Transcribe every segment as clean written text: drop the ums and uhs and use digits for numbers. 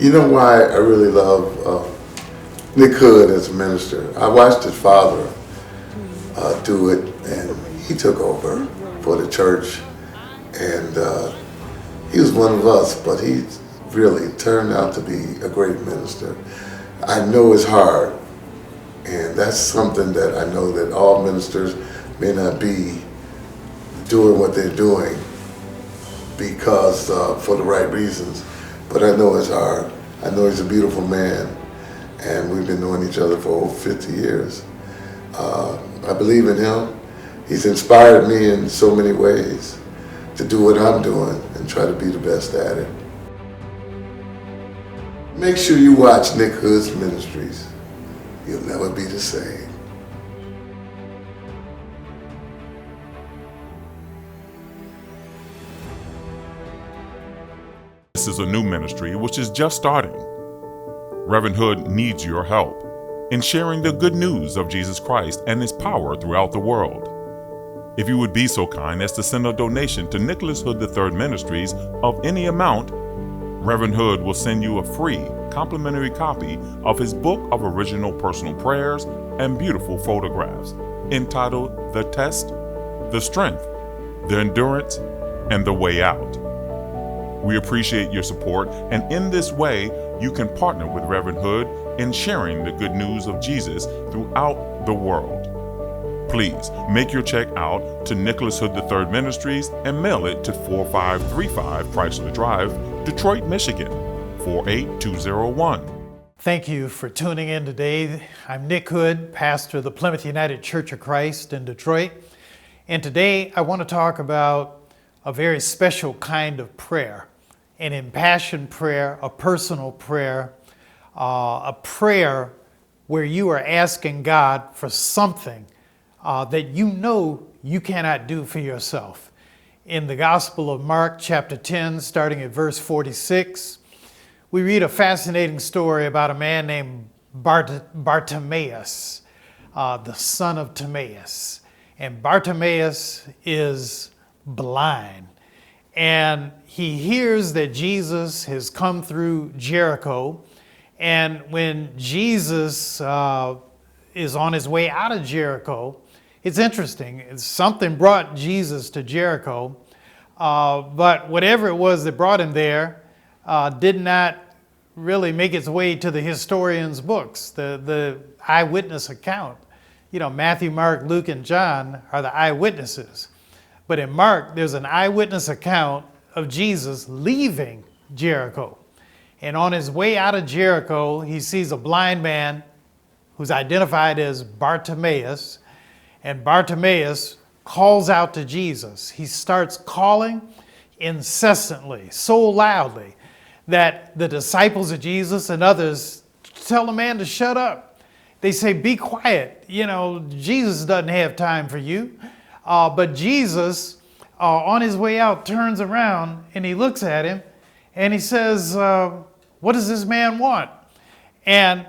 You know why I really love Nick Hood as a minister? I watched his father do it, and he took over for the church, and he was one of us, but he really turned out to be a great minister. I know it's hard, and that's something that I know that all ministers may not be doing what they're doing because for the right reasons, but I know it's hard. I know he's a beautiful man, and we've been knowing each other for over 50 years. I believe in him. He's inspired me in so many ways to do what I'm doing and try to be the best at it. Make sure you watch Nick Hood's ministries. You'll never be the same. This is a new ministry which is just starting. Reverend Hood needs your help in sharing the good news of Jesus Christ and his power throughout the world. If you would be so kind as to send a donation to Nicholas Hood III Ministries of any amount, Reverend Hood will send you a free complimentary copy of his book of original personal prayers and beautiful photographs entitled The Test, The Strength, The Endurance, and The Way Out. We appreciate your support, and in this way, you can partner with Reverend Hood in sharing the good news of Jesus throughout the world. Please make your check out to Nicholas Hood III Ministries and mail it to 4535 Chrysler Drive, Detroit, Michigan, 48201. Thank you for tuning in today. I'm Nick Hood, pastor of the Plymouth United Church of Christ in Detroit. And today I want to talk about a very special kind of prayer, an impassioned prayer, a personal prayer, a prayer where you are asking God for something that you know you cannot do for yourself. In the Gospel of Mark, chapter 10, starting at verse 46, we read a fascinating story about a man named Bartimaeus, the son of Timaeus. And Bartimaeus is blind. And he hears that Jesus has come through Jericho. And when Jesus is on his way out of Jericho, it's interesting. Something brought Jesus to Jericho, but whatever it was that brought him there did not really make its way to the historians' books, the eyewitness account. You know, Matthew, Mark, Luke, and John are the eyewitnesses. But in Mark, there's an eyewitness account of Jesus leaving Jericho. And on his way out of Jericho, he sees a blind man who's identified as Bartimaeus. And Bartimaeus calls out to Jesus. He starts calling incessantly, so loudly, that the disciples of Jesus and others tell the man to shut up. They say, be quiet. You know, Jesus doesn't have time for you. But Jesus, on his way out, turns around and he looks at him and he says, what does this man want? And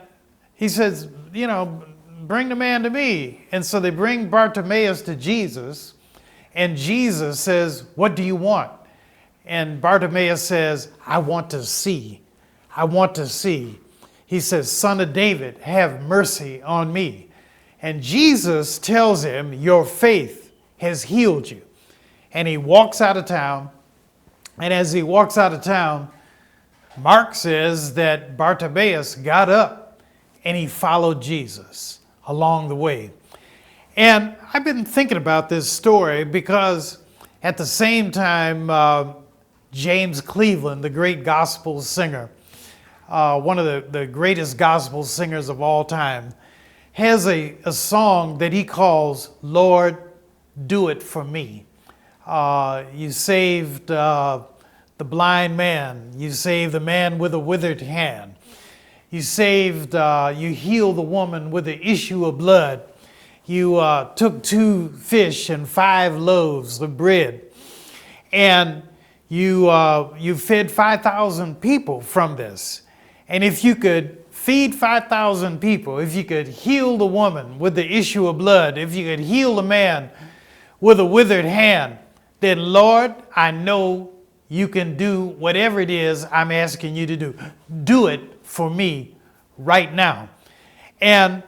he says, you know, bring the man to me. And so they bring Bartimaeus to Jesus, and Jesus says, what do you want? And Bartimaeus says, I want to see. I want to see. He says, Son of David, have mercy on me. And Jesus tells him, your faith has healed you. And he walks out of town. And as he walks out of town, Mark says that Bartimaeus got up and he followed Jesus along the way. And I've been thinking about this story because at the same time, James Cleveland, the great gospel singer, one of the greatest gospel singers of all time, has a song that he calls, Lord, Do It For Me. You saved the blind man. You saved the man with a withered hand. You healed the woman with the issue of blood. You took 2 fish and 5 loaves of bread. And you fed 5,000 people from this. And if you could feed 5,000 people, if you could heal the woman with the issue of blood, if you could heal the man with a withered hand, then Lord, I know you can do whatever it is I'm asking you to do. Do it for me right now. And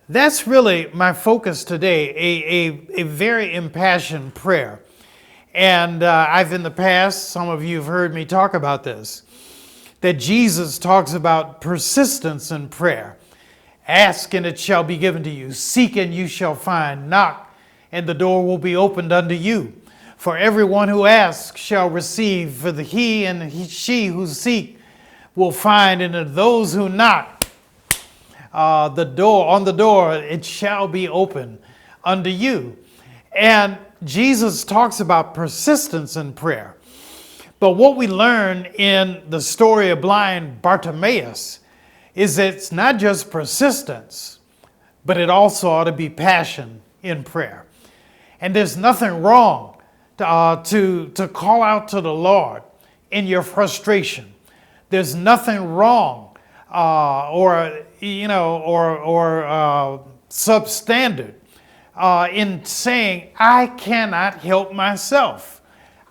that's really my focus today, a very impassioned prayer. And I've in the past, some of you have heard me talk about this, that Jesus talks about persistence in prayer. Ask and it shall be given to you. Seek and you shall find. Knock and the door will be opened unto you. For everyone who asks shall receive. For he and she who seek will find. And to those who knock, on the door, it shall be open unto you. And Jesus talks about persistence in prayer. But what we learn in the story of blind Bartimaeus is that it's not just persistence, but it also ought to be passion in prayer. And there's nothing wrong to call out to the Lord in your frustration. There's nothing wrong or substandard in saying, I cannot help myself.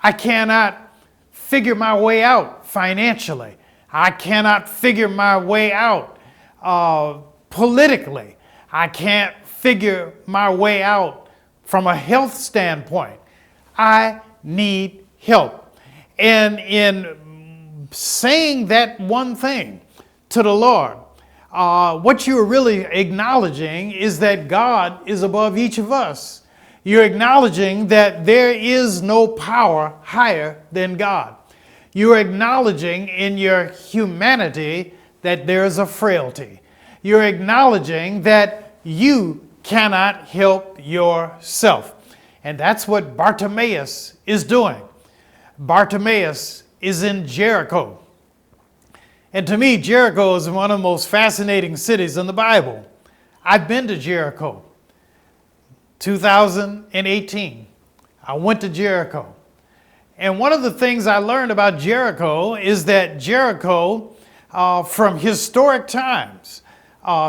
I cannot figure my way out financially. I cannot figure my way out politically. I can't figure my way out from a health standpoint. I need help. And in saying that one thing to the Lord, what you're really acknowledging is that God is above each of us. You're acknowledging that there is no power higher than God. You're acknowledging in your humanity that there is a frailty. You're acknowledging that you cannot help yourself. And that's what Bartimaeus is doing. Bartimaeus is in Jericho. And to me, Jericho is one of the most fascinating cities in the Bible. I've been to Jericho. 2018, I went to Jericho. And one of the things I learned about Jericho is that Jericho, from historic times,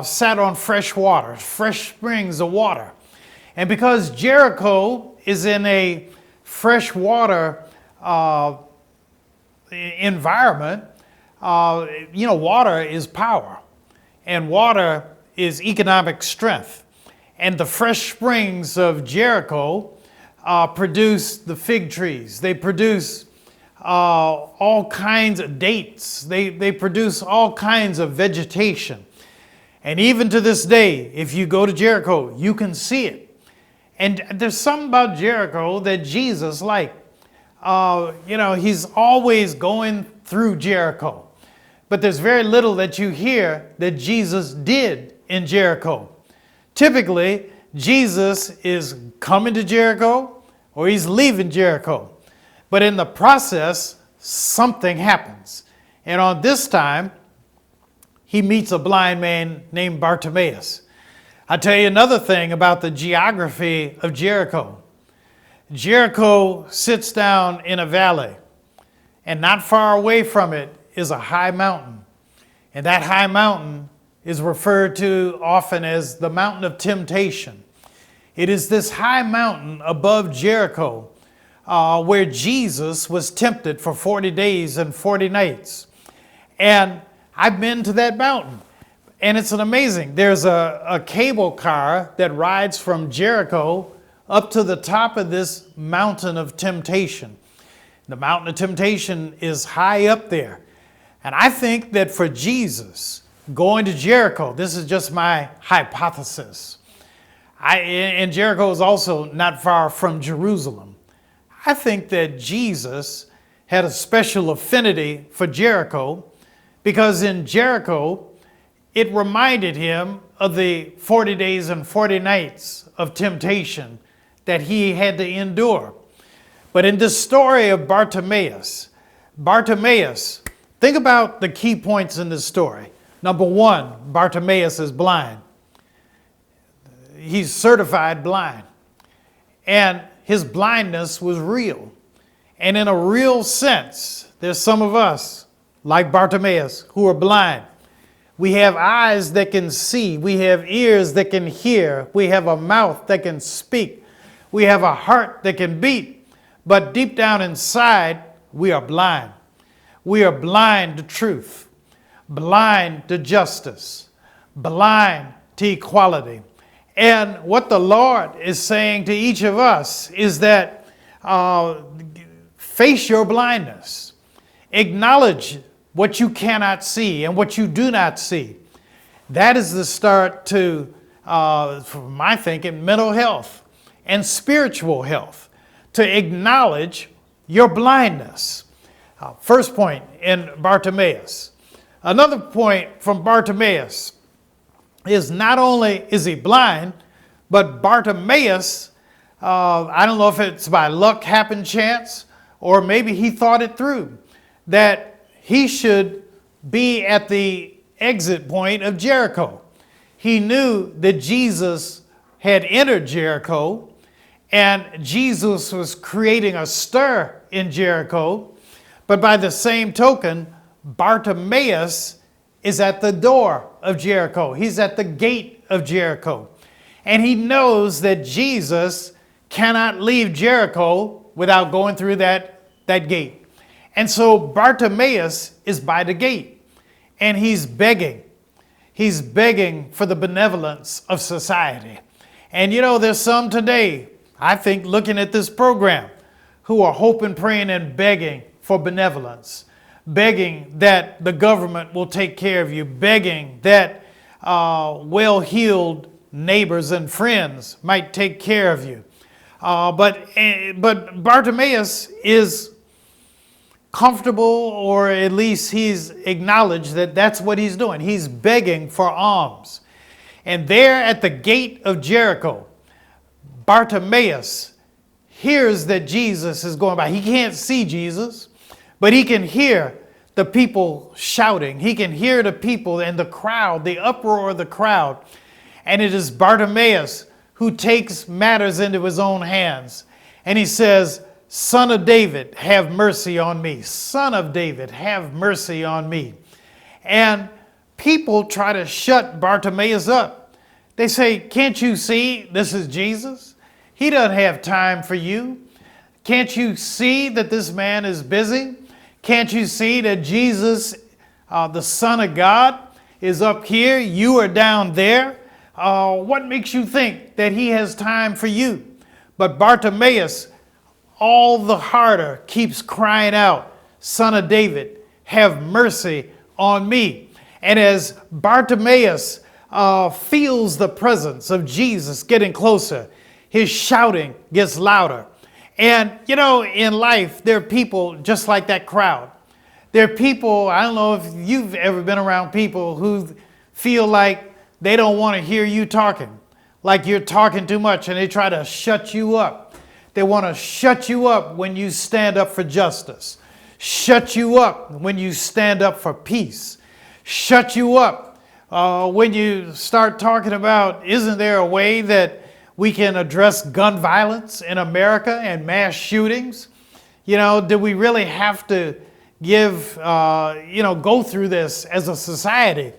sat on fresh water, fresh springs of water. And because Jericho is in a freshwater environment, water is power, and water is economic strength. And the fresh springs of Jericho produce the fig trees. They produce all kinds of dates. They produce all kinds of vegetation. And even to this day, if you go to Jericho, you can see it. And there's something about Jericho that Jesus liked. He's always going through Jericho. But there's very little that you hear that Jesus did in Jericho. Typically, Jesus is coming to Jericho or he's leaving Jericho. But in the process, something happens. And on this time, he meets a blind man named Bartimaeus. I'll tell you another thing about the geography of Jericho. Jericho sits down in a valley, and not far away from it is a high mountain. And that high mountain is referred to often as the mountain of temptation. It is this high mountain above Jericho where Jesus was tempted for 40 days and 40 nights. And I've been to that mountain. And it's an amazing, there's a cable car that rides from Jericho up to the top of this mountain of temptation. The mountain of temptation is high up there. And I think that for Jesus, going to Jericho, this is just my hypothesis. And Jericho is also not far from Jerusalem. I think that Jesus had a special affinity for Jericho because in Jericho, it reminded him of the 40 days and 40 nights of temptation that he had to endure. But in this story of Bartimaeus, think about the key points in this story. Number one, Bartimaeus is blind. He's certified blind. And his blindness was real. And in a real sense, there's some of us, like Bartimaeus, who are blind. We have eyes that can see. We have ears that can hear. We have a mouth that can speak. We have a heart that can beat. But deep down inside, we are blind. We are blind to truth, blind to justice, blind to equality. And what the Lord is saying to each of us is that face your blindness. Acknowledge what you cannot see and what you do not see. That is the start to, for my thinking, mental health and spiritual health, to acknowledge your blindness. First point in Bartimaeus. Another point from Bartimaeus is not only is he blind, but Bartimaeus, I don't know if it's by luck, happen, chance, or maybe he thought it through, that he should be at the exit point of Jericho. He knew that Jesus had entered Jericho, and Jesus was creating a stir in Jericho. But by the same token, Bartimaeus is at the door of Jericho. He's at the gate of Jericho. And he knows that Jesus cannot leave Jericho without going through that gate. And so Bartimaeus is by the gate, and he's begging. He's begging for the benevolence of society. And you know, there's some today, I think, looking at this program, who are hoping, praying, and begging for benevolence, begging that the government will take care of you, begging that well-heeled neighbors and friends might take care of you. But Bartimaeus is comfortable, or at least he's acknowledged that that's what he's doing. He's begging for alms. And there at the gate of Jericho, Bartimaeus hears that Jesus is going by. He can't see Jesus, but he can hear the people shouting. He can hear the people and the crowd, the uproar of the crowd. And it is Bartimaeus who takes matters into his own hands. And he says, "Son of David, have mercy on me. Son of David, have mercy on me." And people try to shut Bartimaeus up. They say, "Can't you see this is Jesus? He doesn't have time for you. Can't you see that this man is busy? Can't you see that Jesus, the Son of God, is up here? You are down there. What makes you think that he has time for you?" But Bartimaeus, all the harder, keeps crying out, "Son of David, have mercy on me." And as Bartimaeus feels the presence of Jesus getting closer, his shouting gets louder. And you know, in life, there are people just like that crowd. There are people, I don't know if you've ever been around people who feel like they don't want to hear you talking, like you're talking too much, and they try to shut you up. They want to shut you up when you stand up for justice, shut you up when you stand up for peace, shut you up when you start talking about, isn't there a way that we can address gun violence in America and mass shootings? You know, do we really have to go through this as a society?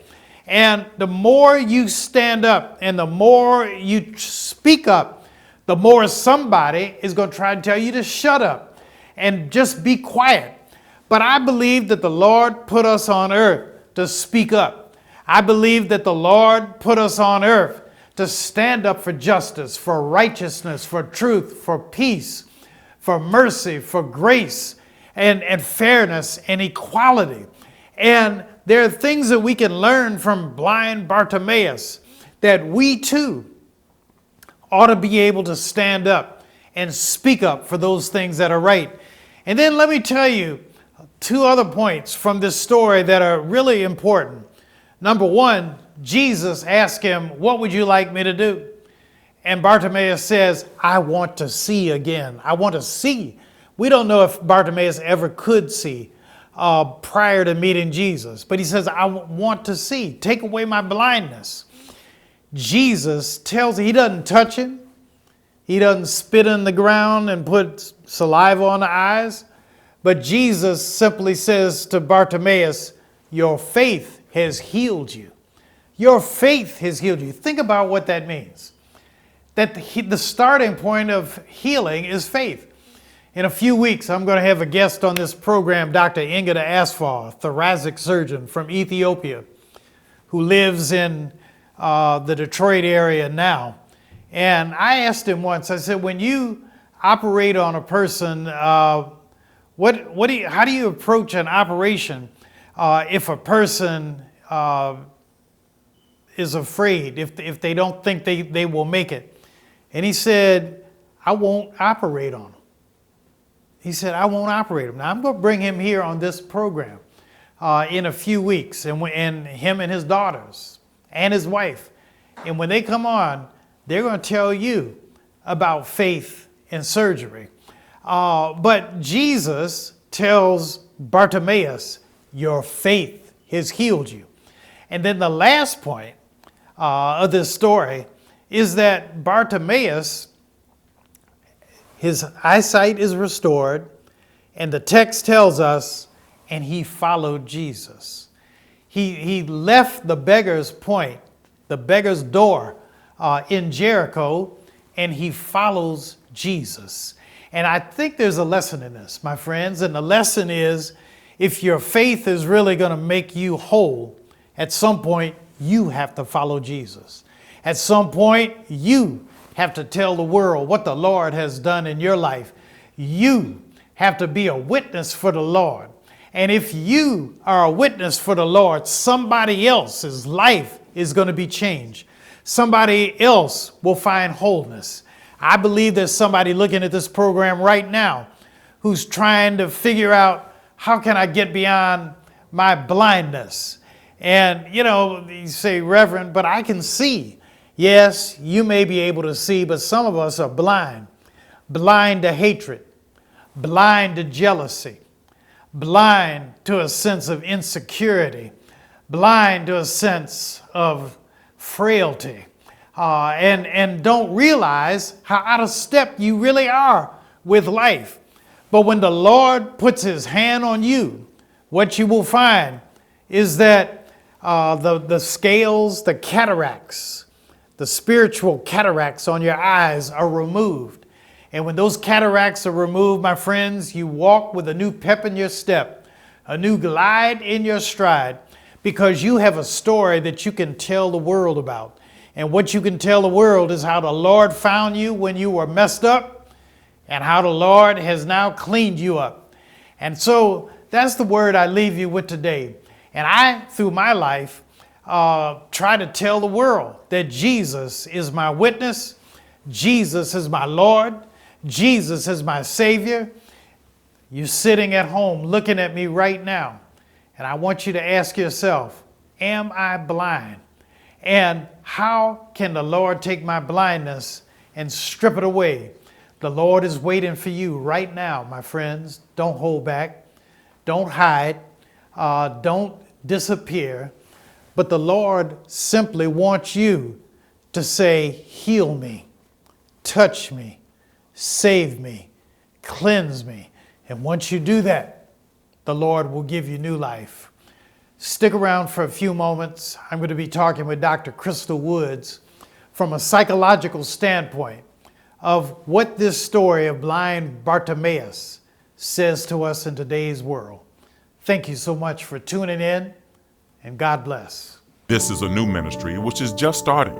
And the more you stand up and the more you speak up, the more somebody is going to try to tell you to shut up and just be quiet. But I believe that the Lord put us on earth to speak up. I believe that the Lord put us on earth to stand up for justice, for righteousness, for truth, for peace, for mercy, for grace, and fairness and equality. And there are things that we can learn from blind Bartimaeus, that we too ought to be able to stand up and speak up for those things that are right. And then let me tell you two other points from this story that are really important. Number one, Jesus asked him, "What would you like me to do?" And Bartimaeus says, "I want to see again. I want to see." We don't know if Bartimaeus ever could see prior to meeting Jesus, but he says, "I want to see. Take away my blindness." Jesus tells him, he doesn't touch him. He doesn't spit in the ground and put saliva on the eyes. But Jesus simply says to Bartimaeus, "Your faith has healed you." Your faith has healed you. Think about what that means. That the starting point of healing is faith. In a few weeks, I'm going to have a guest on this program, Dr. Ingida Asfar, thoracic surgeon from Ethiopia, who lives in the Detroit area now. And I asked him once, I said, when you operate on a person, how do you approach an operation if a person is afraid, if they don't think they will make it? And he said, I won't operate on them. He said, I won't operate him. Now, I'm going to bring him here on this program in a few weeks, and him and his daughters and his wife. And when they come on, they're going to tell you about faith in surgery. But Jesus tells Bartimaeus, your faith has healed you. And then the last point of this story is that Bartimaeus, his eyesight is restored, and the text tells us, and he followed Jesus. He left the beggar's point, the beggar's door in Jericho, and he follows Jesus. And I think there's a lesson in this, my friends, and the lesson is, if your faith is really going to make you whole, at some point you have to follow Jesus. At some point you have to tell the world what the Lord has done in your life. You have to be a witness for the Lord. And if you are a witness for the Lord, somebody else's life is going to be changed. Somebody else will find wholeness. I believe there's somebody looking at this program right now who's trying to figure out, how can I get beyond my blindness? And, you say, Reverend, but I can see. Yes, you may be able to see, but some of us are blind. Blind to hatred, blind to jealousy, blind to a sense of insecurity, blind to a sense of frailty, and don't realize how out of step you really are with life. But when the Lord puts his hand on you, what you will find is that the scales, the cataracts, the spiritual cataracts on your eyes are removed. And when those cataracts are removed, my friends, you walk with a new pep in your step, a new glide in your stride, because you have a story that you can tell the world about. And what you can tell the world is how the Lord found you when you were messed up, and how the Lord has now cleaned you up. And so that's the word I leave you with today. And I, through my life, try to tell the world that Jesus is my witness, Jesus is my Lord, Jesus is my Savior. You're sitting at home looking at me right now, and I want you to ask yourself, am I blind? And how can the Lord take my blindness and strip it away? The Lord is waiting for you right now, my friends. Don't hold back. Don't hide. Don't disappear. But the Lord simply wants you to say, heal me, touch me, save me, cleanse me. And once you do that, the Lord will give you new life. Stick around for a few moments. I'm going to be talking with Dr. Crystal Woods from a psychological standpoint of what this story of blind Bartimaeus says to us in today's world. Thank you so much for tuning in, and God bless. This is a new ministry which is just starting.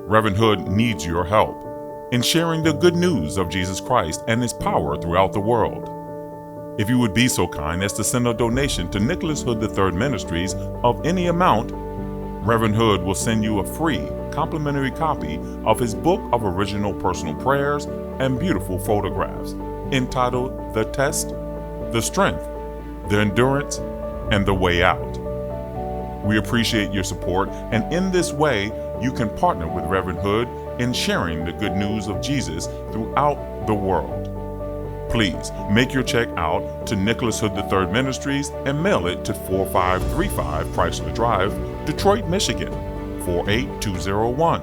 Reverend Hood needs your help in sharing the good news of Jesus Christ and his power throughout the world. If you would be so kind as to send a donation to Nicholas Hood III Ministries of any amount, Reverend Hood will send you a free complimentary copy of his book of original personal prayers and beautiful photographs entitled The Test, The Strength, The Endurance, and The Way Out. We appreciate your support, and in this way, you can partner with Reverend Hood in sharing the good news of Jesus throughout the world. Please make your check out to Nicholas Hood III Ministries and mail it to 4535 Chrysler Drive, Detroit, Michigan, 48201.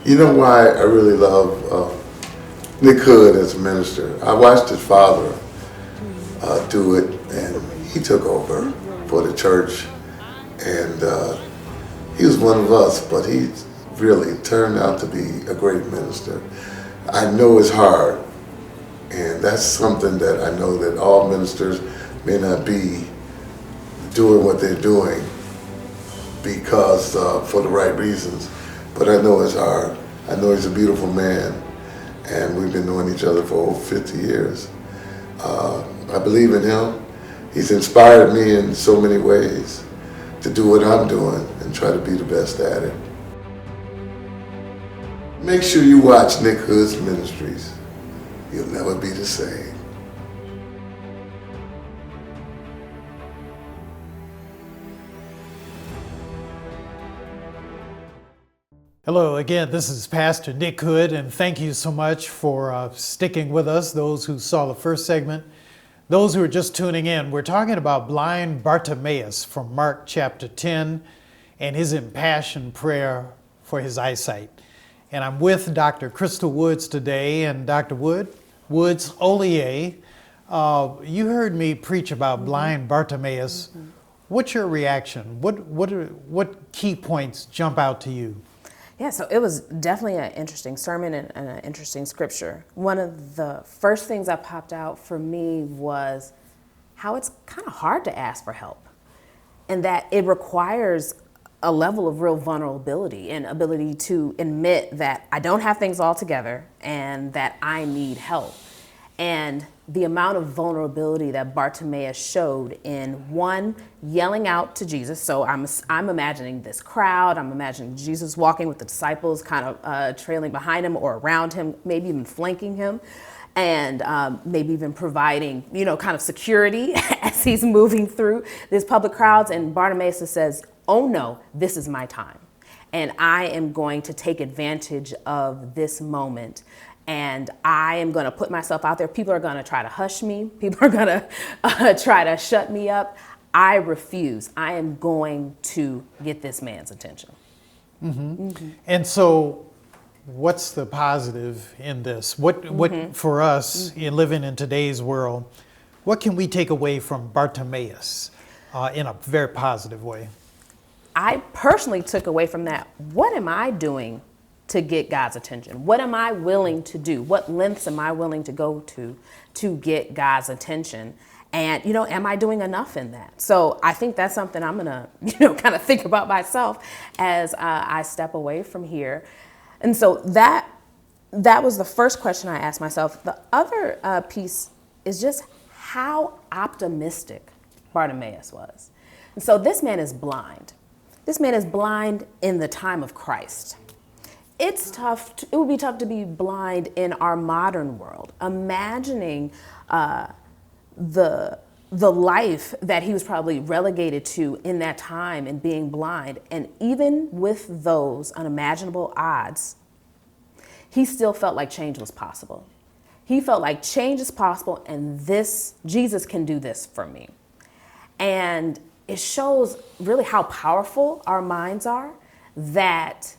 You know why I really love Nick Hood as a minister? I watched his father do it, and he took over for the church. And he was one of us, but he really turned out to be a great minister. I know it's hard, and that's something that I know that all ministers may not be doing what they're doing because for the right reasons, but I know it's hard. I know he's a beautiful man, and we've been knowing each other for over 50 years. I believe in him. He's inspired me in so many ways to do what I'm doing and try to be the best at it. Make sure you watch Nick Hood's ministries. You'll never be the same. Hello again, this is Pastor Nick Hood, and thank you so much for sticking with us, those who saw the first segment. Those who are just tuning in, we're talking about blind Bartimaeus from Mark chapter 10 and his impassioned prayer for his eyesight. And I'm with Dr. Crystal Woods today, and Dr. Woods Olier, you heard me preach about blind Bartimaeus. What's your reaction? What key points jump out to you? Yeah, so it was definitely an interesting sermon and an interesting scripture. One of the first things that popped out for me was how it's kind of hard to ask for help, and that it requires a level of real vulnerability and ability to admit that I don't have things all together and that I need help. And the amount of vulnerability that Bartimaeus showed in, one, yelling out to Jesus. So I'm imagining this crowd. I'm imagining Jesus walking with the disciples kind of trailing behind him or around him, maybe even flanking him, and maybe even providing, kind of security as he's moving through these public crowds. And Bartimaeus says, oh no, this is my time. And I am going to take advantage of this moment. And I am going to put myself out there. People are going to try to hush me. People are going to try to shut me up. I refuse. I am going to get this man's attention. Mm-hmm. Mm-hmm. And so what's the positive in this? What for us in living in today's world, what can we take away from Bartimaeus in a very positive way? I personally took away from that, what am I doing to get God's attention? What am I willing to do? What lengths am I willing to go to get God's attention? And, am I doing enough in that? So I think that's something I'm gonna, kind of think about myself as I step away from here. And so that was the first question I asked myself. The other piece is just how optimistic Bartimaeus was. And so this man is blind. This man is blind in the time of Christ. It's tough. It would be tough to be blind in our modern world. Imagining the life that he was probably relegated to in that time and being blind, and even with those unimaginable odds, he still felt like change was possible. He felt like change is possible, and Jesus can do this for me. And it shows really how powerful our minds are, that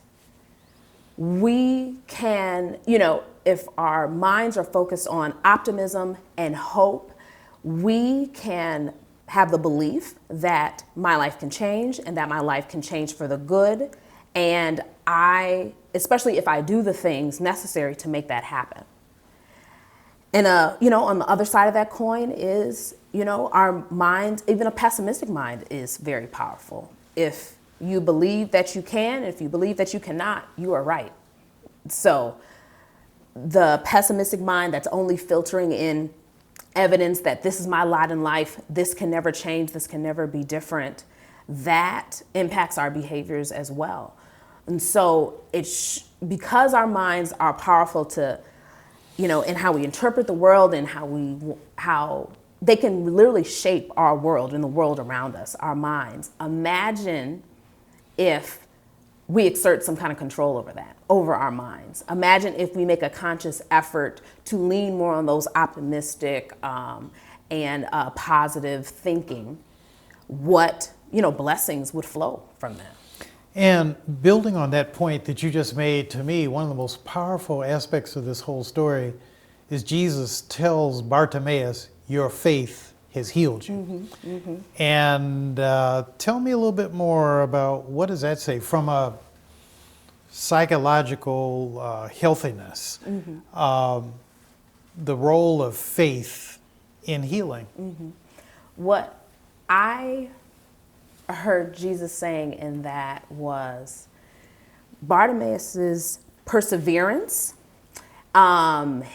we can, if our minds are focused on optimism and hope, we can have the belief that my life can change and that my life can change for the good. And especially if I do the things necessary to make that happen. And, on the other side of that coin is, our minds, even a pessimistic mind is very powerful. If you believe that you can, if you believe that you cannot, you are right. So the pessimistic mind that's only filtering in evidence that this is my lot in life, this can never change, this can never be different, that impacts our behaviors as well. And so because our minds are powerful to, in how we interpret the world and how they can literally shape our world and the world around us, our minds. Imagine if we exert some kind of control over our minds. Imagine if we make a conscious effort to lean more on those optimistic and positive thinking, what, blessings would flow from that. And building on that point that you just made, to me, one of the most powerful aspects of this whole story is Jesus tells Bartimaeus, your faith has healed you. And tell me a little bit more about, what does that say from a psychological healthiness, the role of faith in healing? What I heard Jesus saying in that was Bartimaeus's perseverance,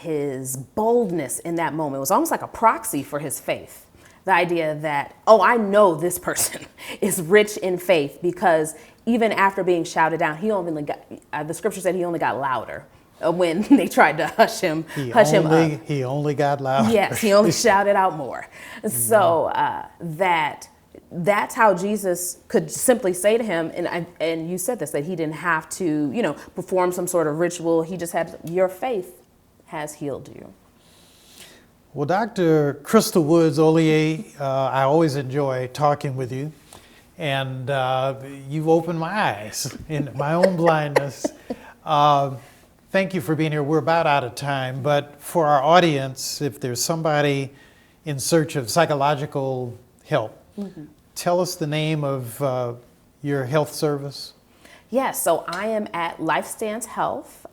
his boldness in that moment was almost like a proxy for his faith. The idea that, oh, I know this person is rich in faith, because even after being shouted down, he only got, the scripture said he only got louder when they tried to hush him up. He only got louder. Yes, he only shouted out more. So that's how Jesus could simply say to him, and you said this, that he didn't have to, perform some sort of ritual. He just had, your faith has healed you. Well, Dr. Crystal Woods Ollier, I always enjoy talking with you, and you've opened my eyes in my own blindness. Thank you for being here. We're about out of time, but for our audience, if there's somebody in search of psychological help, tell us the name of your health service. Yes, so I am at LifeStance Health.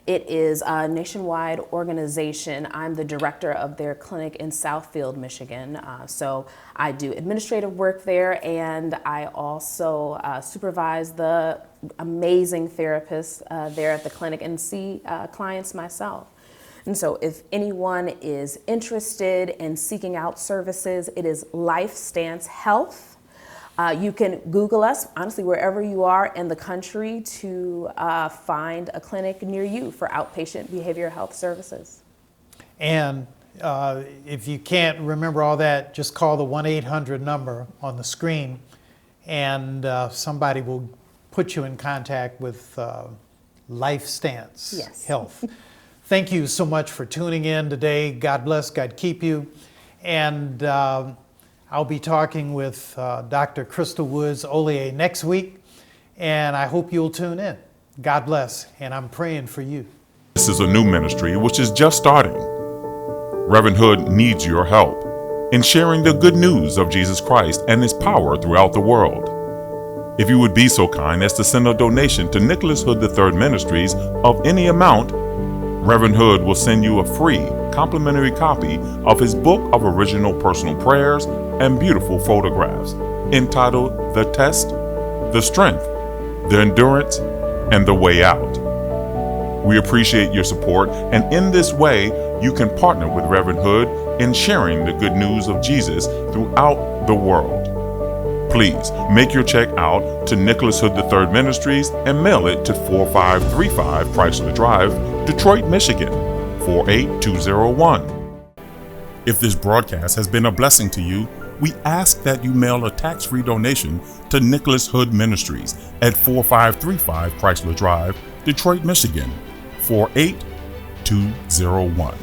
It is a nationwide organization. I'm the director of their clinic in Southfield, Michigan. So I do administrative work there, and I also supervise the amazing therapists there at the clinic and see clients myself. And so if anyone is interested in seeking out services, it is LifeStance Health. You can Google us, honestly, wherever you are in the country, to find a clinic near you for outpatient behavioral health services. And if you can't remember all that, just call the 1-800 number on the screen, and somebody will put you in contact with LifeStance Health. Thank you so much for tuning in today. God bless, God keep you. And I'll be talking with Dr. Crystal Woods Ollier next week, and I hope you'll tune in. God bless, and I'm praying for you. This is a new ministry which is just starting. Reverend Hood needs your help in sharing the good news of Jesus Christ and His power throughout the world. If you would be so kind as to send a donation to Nicholas Hood III Ministries of any amount, Reverend Hood will send you a free complimentary copy of his book of original personal prayers and beautiful photographs entitled The Test, The Strength, The Endurance, and The Way Out. We appreciate your support, and in this way, you can partner with Reverend Hood in sharing the good news of Jesus throughout the world. Please make your check out to Nicholas Hood III Ministries and mail it to 4535 Chrysler Drive, Detroit, Michigan, 48201. If this broadcast has been a blessing to you, we ask that you mail a tax-free donation to Nicholas Hood Ministries at 4535 Chrysler Drive, Detroit, Michigan, 48201.